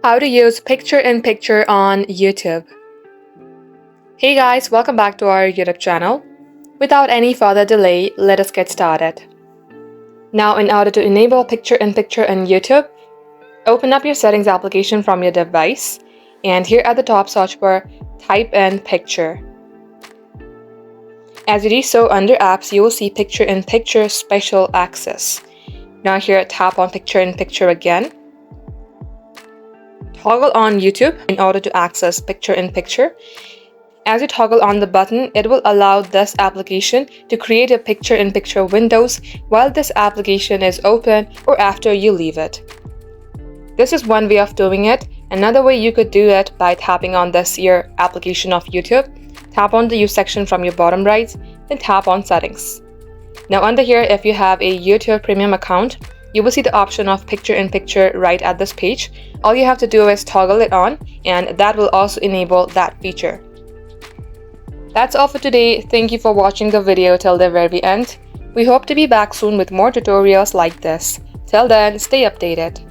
How to use picture-in-picture on YouTube. Hey guys, welcome back to our YouTube channel. Without any further delay, let us get started. Now, in order to enable picture-in-picture on YouTube, open up your settings application from your device, and here at the top search bar, type in picture. As you do so, under apps, you will see picture-in-picture special access. Now here, tap on picture-in-picture again. Toggle on YouTube in order to access picture-in-picture. As you toggle on the button, it will allow this application to create a picture-in-picture windows while this application is open or after you leave it. This is one way of doing it. Another way you could do it by tapping on this here application of YouTube. Tap on the Use section from your bottom right, then tap on Settings. Now under here, if you have a YouTube Premium account, you will see the option of picture-in-picture right at this page. All you have to do is toggle it on, and that will also enable that feature. That's all for today. Thank you for watching the video till the very end. We hope to be back soon with more tutorials like this. Till then, stay updated.